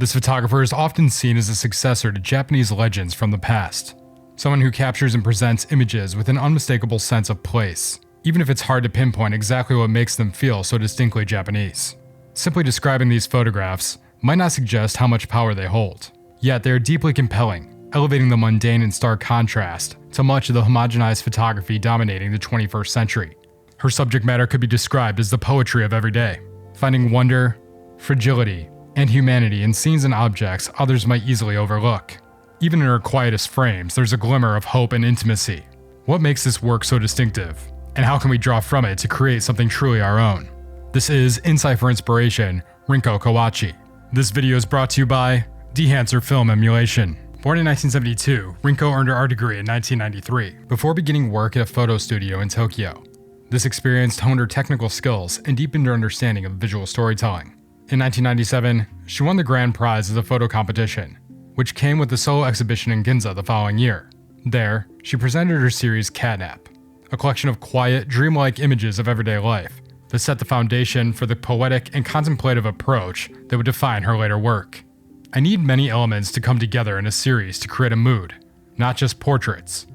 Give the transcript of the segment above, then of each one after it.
This photographer is often seen as a successor to Japanese legends from the past. Someone who captures and presents images with an unmistakable sense of place, even if it's hard to pinpoint exactly what makes them feel so distinctly Japanese. Simply describing these photographs might not suggest how much power they hold, yet they are deeply compelling, elevating the mundane in stark contrast to much of the homogenized photography dominating the 21st century. Her subject matter could be described as the poetry of every day, finding wonder, fragility, and humanity in scenes and objects others might easily overlook. Even in her quietest frames, there's a glimmer of hope and intimacy. What makes this work so distinctive? And how can we draw from it to create something truly our own? This is Insight for Inspiration, Rinko Kawauchi. This video is brought to you by Dehancer Film Emulation. Born in 1972, Rinko earned her art degree in 1993, before beginning work at a photo studio in Tokyo. This experience honed her technical skills and deepened her understanding of visual storytelling. In 1997, she won the grand prize of the photo competition, which came with the solo exhibition in Ginza the following year. There, she presented her series Catnap, a collection of quiet, dreamlike images of everyday life that set the foundation for the poetic and contemplative approach that would define her later work. I need many elements to come together in a series to create a mood, not just portraits,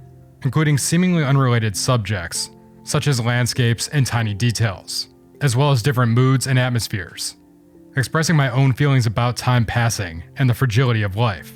including seemingly unrelated subjects, such as landscapes and tiny details, as well as different moods and atmospheres, expressing my own feelings about time passing and the fragility of life.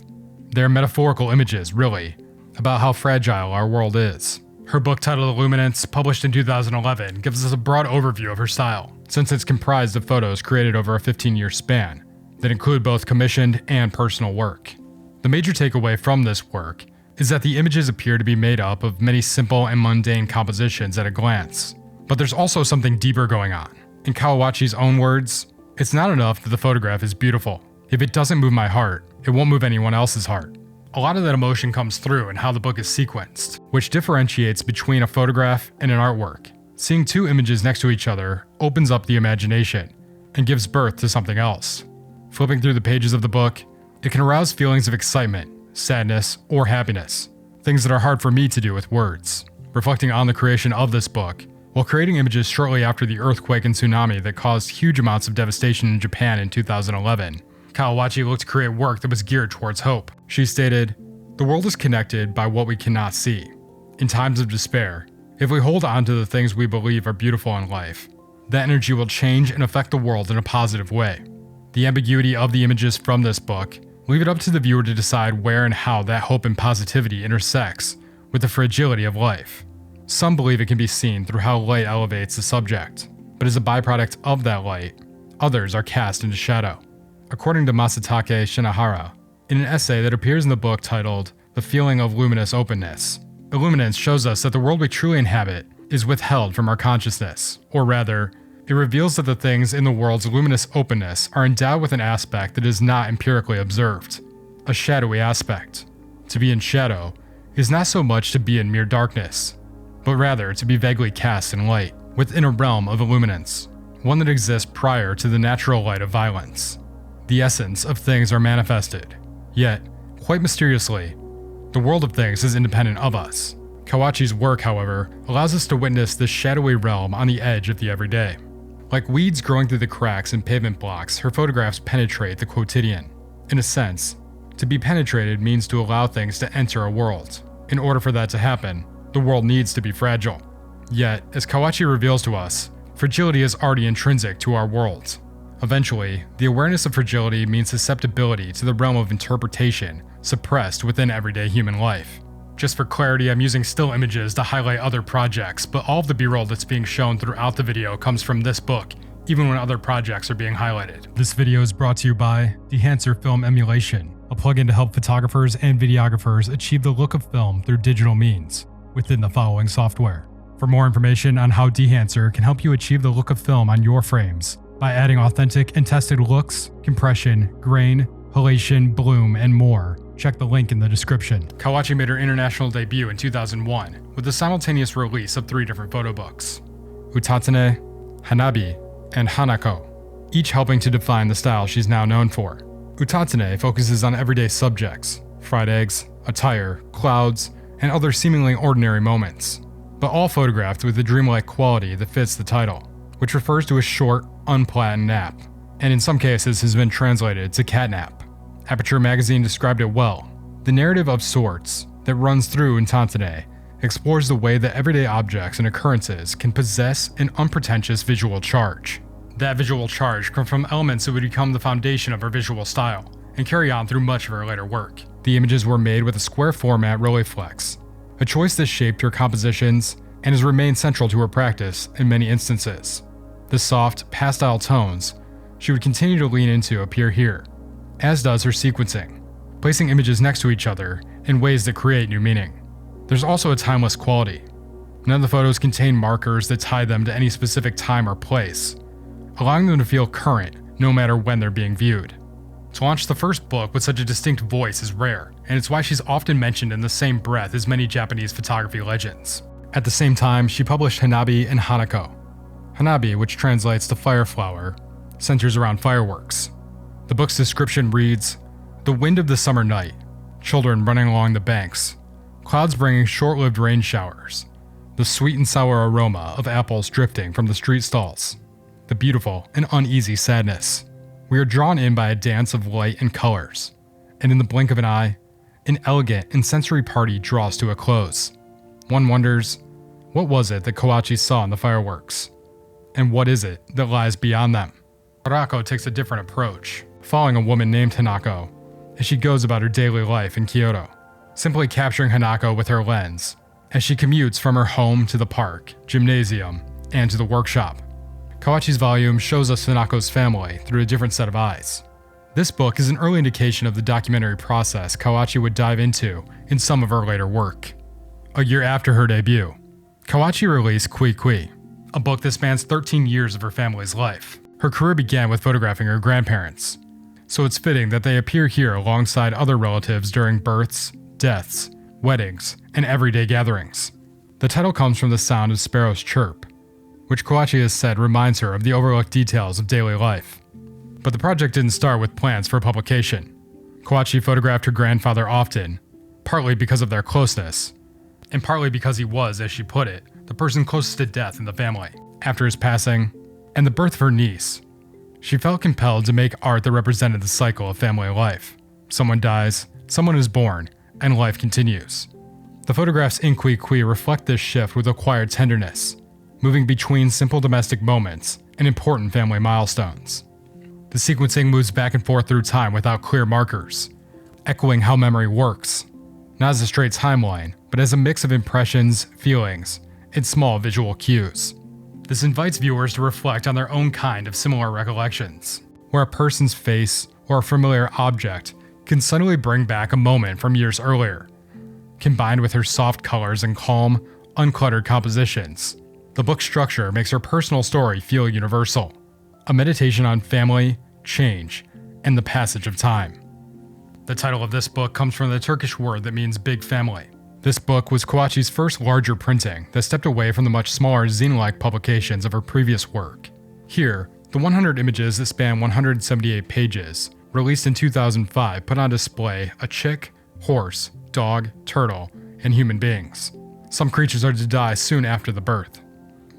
They are metaphorical images, really, about how fragile our world is. Her book titled Illuminance, published in 2011, gives us a broad overview of her style, since it's comprised of photos created over a 15-year span that include both commissioned and personal work. The major takeaway from this work is that the images appear to be made up of many simple and mundane compositions at a glance. But there's also something deeper going on. In Kawauchi's own words, "It's not enough that the photograph is beautiful. If it doesn't move my heart, it won't move anyone else's heart." A lot of that emotion comes through in how the book is sequenced, which differentiates between a photograph and an artwork. Seeing two images next to each other opens up the imagination and gives birth to something else. Flipping through the pages of the book, it can arouse feelings of excitement, sadness, or happiness, things that are hard for me to do with words. Reflecting on the creation of this book, while creating images shortly after the earthquake and tsunami that caused huge amounts of devastation in Japan in 2011, Kawauchi looked to create work that was geared towards hope. She stated, "The world is connected by what we cannot see. In times of despair, if we hold on to the things we believe are beautiful in life, that energy will change and affect the world in a positive way." The ambiguity of the images from this book leave it up to the viewer to decide where and how that hope and positivity intersects with the fragility of life. Some believe it can be seen through how light elevates the subject, but as a byproduct of that light, others are cast into shadow. According to Masatake Shinohara, in an essay that appears in the book titled The Feeling of Luminous Openness, Illuminance shows us that the world we truly inhabit is withheld from our consciousness, or rather, it reveals that the things in the world's luminous openness are endowed with an aspect that is not empirically observed, a shadowy aspect. To be in shadow is not so much to be in mere darkness, but rather to be vaguely cast in light, within a realm of illuminance, one that exists prior to the natural light of violence. The essence of things are manifested, yet, quite mysteriously, the world of things is independent of us. Kawauchi's work, however, allows us to witness this shadowy realm on the edge of the everyday. Like weeds growing through the cracks in pavement blocks, her photographs penetrate the quotidian. In a sense, to be penetrated means to allow things to enter a world. In order for that to happen, the world needs to be fragile. Yet, as Kawauchi reveals to us, fragility is already intrinsic to our world. Eventually, the awareness of fragility means susceptibility to the realm of interpretation suppressed within everyday human life. Just for clarity, I'm using still images to highlight other projects, but all of the B-roll that's being shown throughout the video comes from this book, even when other projects are being highlighted. This video is brought to you by Dehancer Film Emulation, a plugin to help photographers and videographers achieve the look of film through digital means within the following software. For more information on how Dehancer can help you achieve the look of film on your frames by adding authentic and tested looks, compression, grain, halation, bloom, and more, check the link in the description. Kawauchi made her international debut in 2001 with the simultaneous release of 3 different photo books, Utatane, Hanabi, and Hanako, each helping to define the style she's now known for. Utatane focuses on everyday subjects, fried eggs, attire, clouds, and other seemingly ordinary moments, but all photographed with the dreamlike quality that fits the title, which refers to a short, unplanned nap, and in some cases has been translated to catnap. Aperture magazine described it well. The narrative of sorts that runs through Utatane explores the way that everyday objects and occurrences can possess an unpretentious visual charge. That visual charge comes from elements that would become the foundation of her visual style and carry on through much of her later work. The images were made with a square format Rolleiflex, a choice that shaped her compositions and has remained central to her practice in many instances. The soft, pastel tones she would continue to lean into appear here, as does her sequencing, placing images next to each other in ways that create new meaning. There's also a timeless quality. None of the photos contain markers that tie them to any specific time or place, allowing them to feel current no matter when they're being viewed. To launch the first book with such a distinct voice is rare, and it's why she's often mentioned in the same breath as many Japanese photography legends. At the same time, she published Hanabi and Hanako. Hanabi, which translates to fire flower, centers around fireworks. The book's description reads, "The wind of the summer night, children running along the banks, clouds bringing short-lived rain showers, the sweet and sour aroma of apples drifting from the street stalls, the beautiful and uneasy sadness. We are drawn in by a dance of light and colors, and in the blink of an eye, an elegant and sensory party draws to a close. One wonders, what was it that Kawauchi saw in the fireworks? And what is it that lies beyond them?" Hanako takes a different approach, following a woman named Hanako as she goes about her daily life in Kyoto, simply capturing Hanako with her lens as she commutes from her home to the park, gymnasium, and to the workshop. Kawauchi's volume shows us Hanako's family through a different set of eyes. This book is an early indication of the documentary process Kawauchi would dive into in some of her later work. A year after her debut, Kawauchi released Cui Cui, a book that spans 13 years of her family's life. Her career began with photographing her grandparents, so it's fitting that they appear here alongside other relatives during births, deaths, weddings, and everyday gatherings. The title comes from the sound of sparrows chirp, which Kawauchi has said reminds her of the overlooked details of daily life. But the project didn't start with plans for publication. Kawauchi photographed her grandfather often, partly because of their closeness, and partly because he was, as she put it, the person closest to death in the family. After his passing, and the birth of her niece, she felt compelled to make art that represented the cycle of family life. Someone dies, someone is born, and life continues. The photographs in Cui Cui reflect this shift with acquired tenderness, moving between simple domestic moments and important family milestones. The sequencing moves back and forth through time without clear markers, echoing how memory works, not as a straight timeline, but as a mix of impressions, feelings, and small visual cues. This invites viewers to reflect on their own kind of similar recollections, where a person's face or a familiar object can suddenly bring back a moment from years earlier. Combined with her soft colors and calm, uncluttered compositions, the book's structure makes her personal story feel universal, a meditation on family, change, and the passage of time. The title of this book comes from the Turkish word that means big family. This book was Kawauchi's first larger printing that stepped away from the much smaller zine-like publications of her previous work. Here, the 100 images that span 178 pages, released in 2005, put on display a chick, horse, dog, turtle, and human beings. Some creatures are to die soon after the birth.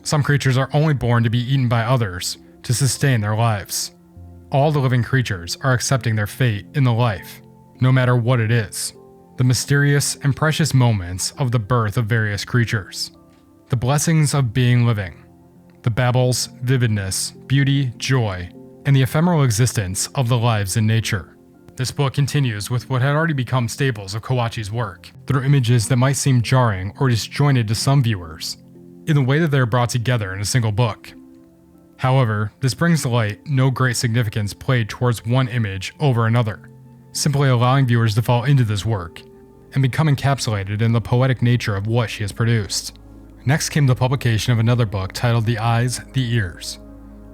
Some creatures are only born to be eaten by others to sustain their lives. All the living creatures are accepting their fate in the life, no matter what it is. The mysterious and precious moments of the birth of various creatures. The blessings of being living. The babbles, vividness, beauty, joy, and the ephemeral existence of the lives in nature. This book continues with what had already become staples of Kawauchi's work, through images that might seem jarring or disjointed to some viewers, in the way that they are brought together in a single book. However, this brings to light no great significance played towards one image over another, simply allowing viewers to fall into this work and become encapsulated in the poetic nature of what she has produced. Next came the publication of another book titled The Eyes, the Ears.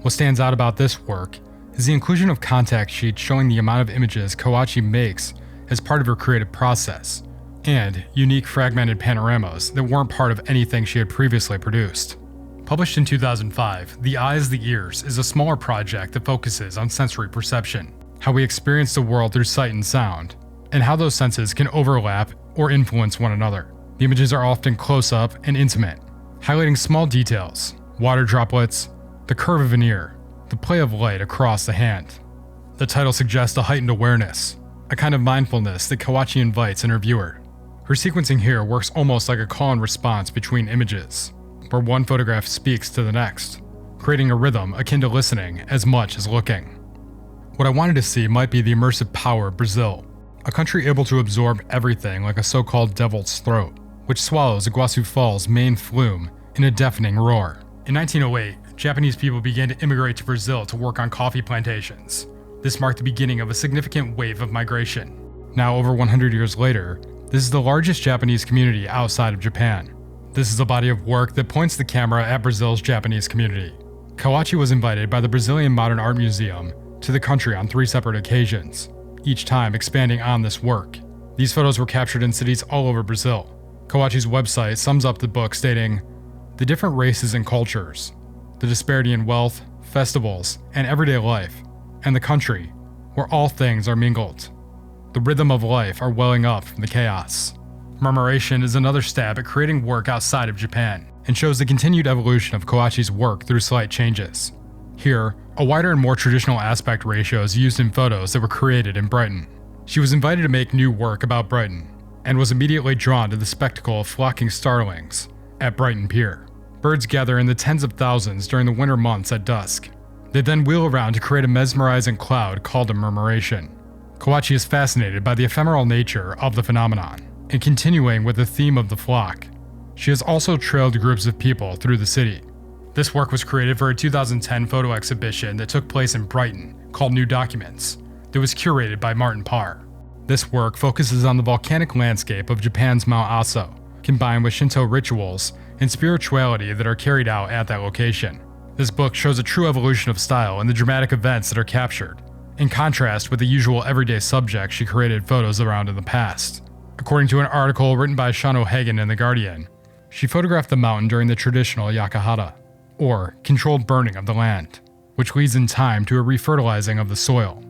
What stands out about this work is the inclusion of contact sheets showing the amount of images Kawauchi makes as part of her creative process, and unique fragmented panoramas that weren't part of anything she had previously produced. Published in 2005, The Eyes, the Ears is a smaller project that focuses on sensory perception, how we experience the world through sight and sound, and how those senses can overlap or influence one another. The images are often close-up and intimate, highlighting small details, water droplets, the curve of an ear, the play of light across the hand. The title suggests a heightened awareness, a kind of mindfulness that Kawauchi invites in her viewer. Her sequencing here works almost like a call and response between images, where one photograph speaks to the next, creating a rhythm akin to listening as much as looking. What I wanted to see might be the immersive power of Brazil, a country able to absorb everything like a so-called devil's throat, which swallows Iguazu Falls' main flume in a deafening roar. In 1908, Japanese people began to immigrate to Brazil to work on coffee plantations. This marked the beginning of a significant wave of migration. Now, over 100 years later, this is the largest Japanese community outside of Japan. This is a body of work that points the camera at Brazil's Japanese community. Kawauchi was invited by the Brazilian Modern Art Museum to the country on 3 separate occasions, each time expanding on this work. These photos were captured in cities all over Brazil. Kawauchi's website sums up the book stating, "The different races and cultures, the disparity in wealth, festivals, and everyday life, and the country, where all things are mingled. The rhythm of life are welling up from the chaos." Murmuration is another stab at creating work outside of Japan, and shows the continued evolution of Kawauchi's work through slight changes. Here, a wider and more traditional aspect ratio is used in photos that were created in Brighton. She was invited to make new work about Brighton, and was immediately drawn to the spectacle of flocking starlings at Brighton Pier. Birds gather in the tens of thousands during the winter months at dusk. They then wheel around to create a mesmerizing cloud called a murmuration. Kawauchi is fascinated by the ephemeral nature of the phenomenon, and continuing with the theme of the flock, she has also trailed groups of people through the city. This work was created for a 2010 photo exhibition that took place in Brighton called New Documents, that was curated by Martin Parr. This work focuses on the volcanic landscape of Japan's Mount Aso, combined with Shinto rituals and spirituality that are carried out at that location. This book shows a true evolution of style in the dramatic events that are captured, in contrast with the usual everyday subjects she created photos around in the past. According to an article written by Sean O'Hagan in The Guardian, she photographed the mountain during the traditional yakahara, or controlled burning of the land, which leads in time to a refertilizing of the soil.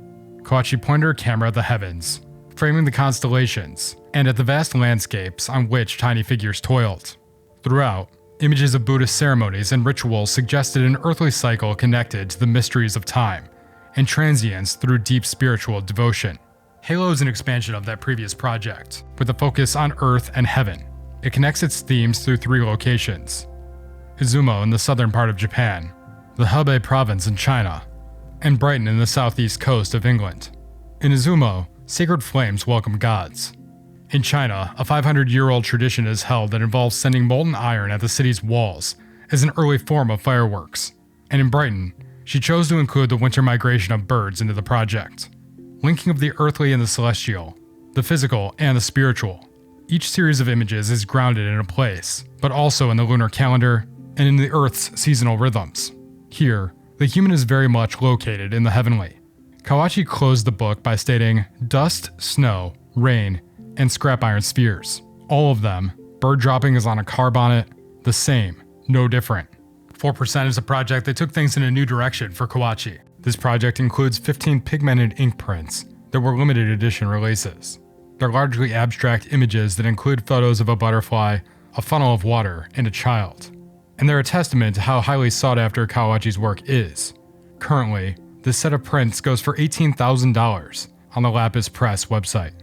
Kawauchi pointed her camera at the heavens, framing the constellations, and at the vast landscapes on which tiny figures toiled. Throughout, images of Buddhist ceremonies and rituals suggested an earthly cycle connected to the mysteries of time, and transience through deep spiritual devotion. Halo is an expansion of that previous project, with a focus on Earth and Heaven. It connects its themes through 3 locations: Izumo in the southern part of Japan, the Hebei province in China, and Brighton in the southeast coast of England. In Izumo, sacred flames welcome gods. In China, a 500-year-old tradition is held that involves sending molten iron at the city's walls as an early form of fireworks. And in Brighton, she chose to include the winter migration of birds into the project, linking of the earthly and the celestial, the physical and the spiritual. Each series of images is grounded in a place, but also in the lunar calendar and in the Earth's seasonal rhythms. Here, the human is very much located in the heavenly. Kawauchi closed the book by stating, "Dust, snow, rain, and scrap iron spheres. All of them, bird droppings on a car bonnet, the same, no different." 4% is a project that took things in a new direction for Kawauchi. This project includes 15 pigmented ink prints that were limited edition releases. They're largely abstract images that include photos of a butterfly, a funnel of water, and a child. And they're a testament to how highly sought after Kawauchi's work is. Currently, this set of prints goes for $18,000 on the Lapis Press website.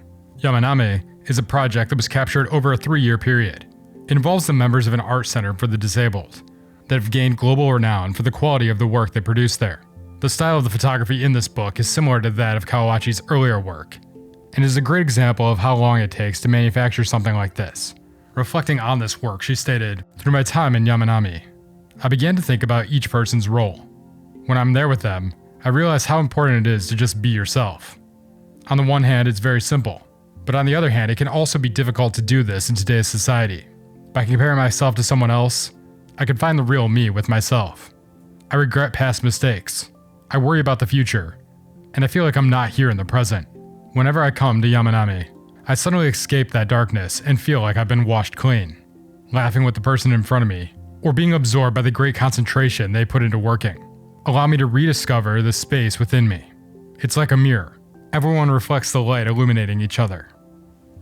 Yamanami is a project that was captured over a 3-year period. It involves the members of an art center for the disabled that have gained global renown for the quality of the work they produce there. The style of the photography in this book is similar to that of Kawauchi's earlier work, and is a great example of how long it takes to manufacture something like this. Reflecting on this work, she stated, "Through my time in Yamanami, I began to think about each person's role. When I'm there with them, I realize how important it is to just be yourself. On the one hand, it's very simple, but on the other hand, it can also be difficult to do this in today's society. By comparing myself to someone else, I can find the real me with myself. I regret past mistakes. I worry about the future, and I feel like I'm not here in the present. Whenever I come to Yamanami, I suddenly escape that darkness and feel like I've been washed clean, laughing with the person in front of me, or being absorbed by the great concentration they put into working. Allow me to rediscover the space within me. It's like a mirror. Everyone reflects the light illuminating each other."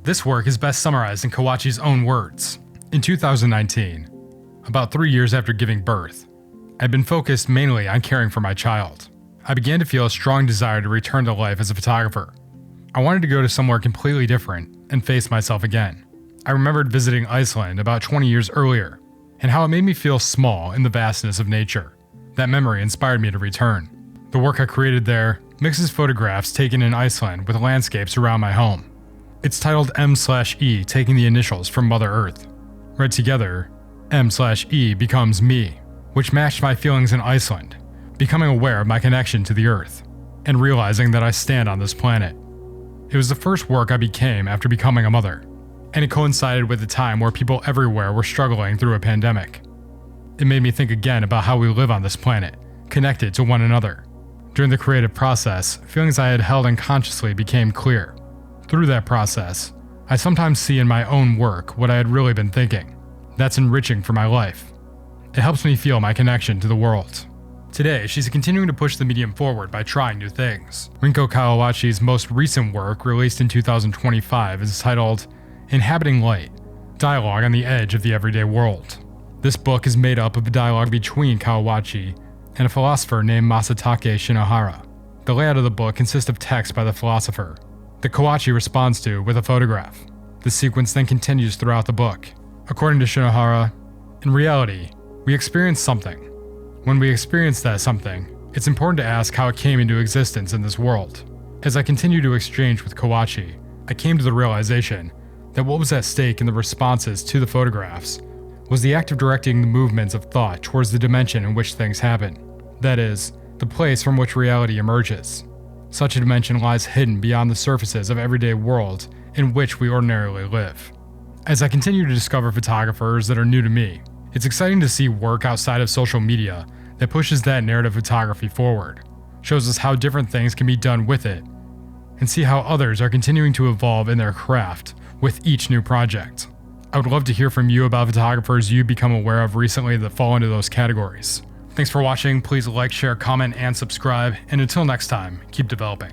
This work is best summarized in Kawauchi's own words. In 2019, about 3 years after giving birth, I'd been focused mainly on caring for my child. I began to feel a strong desire to return to life as a photographer. I wanted to go to somewhere completely different and face myself again. I remembered visiting Iceland about 20 years earlier, and how it made me feel small in the vastness of nature. That memory inspired me to return. The work I created there mixes photographs taken in Iceland with landscapes around my home. It's titled M/E, taking the initials from Mother Earth. Read together, M/E becomes me, which matched my feelings in Iceland, becoming aware of my connection to the Earth, and realizing that I stand on this planet. It was the first work I became after becoming a mother, and it coincided with a time where people everywhere were struggling through a pandemic. It made me think again about how we live on this planet, connected to one another. During the creative process, feelings I had held unconsciously became clear. Through that process, I sometimes see in my own work what I had really been thinking. That's enriching for my life. It helps me feel my connection to the world. Today, she's continuing to push the medium forward by trying new things. Rinko Kawauchi's most recent work, released in 2025, is titled Inhabiting Light, Dialogue on the Edge of the Everyday World. This book is made up of a dialogue between Kawauchi and a philosopher named Masatake Shinohara. The layout of the book consists of text by the philosopher that Kawauchi responds to with a photograph. The sequence then continues throughout the book. According to Shinohara, in reality, we experience something. When we experience that something, it's important to ask how it came into existence in this world. As I continue to exchange with Kawauchi, I came to the realization that what was at stake in the responses to the photographs was the act of directing the movements of thought towards the dimension in which things happen. That is, the place from which reality emerges. Such a dimension lies hidden beyond the surfaces of everyday world in which we ordinarily live. As I continue to discover photographers that are new to me, it's exciting to see work outside of social media that pushes that narrative photography forward, shows us how different things can be done with it, and see how others are continuing to evolve in their craft with each new project. I would love to hear from you about photographers you've become aware of recently that fall into those categories. Thanks for watching. Please like, share, comment, and subscribe. And until next time, keep developing.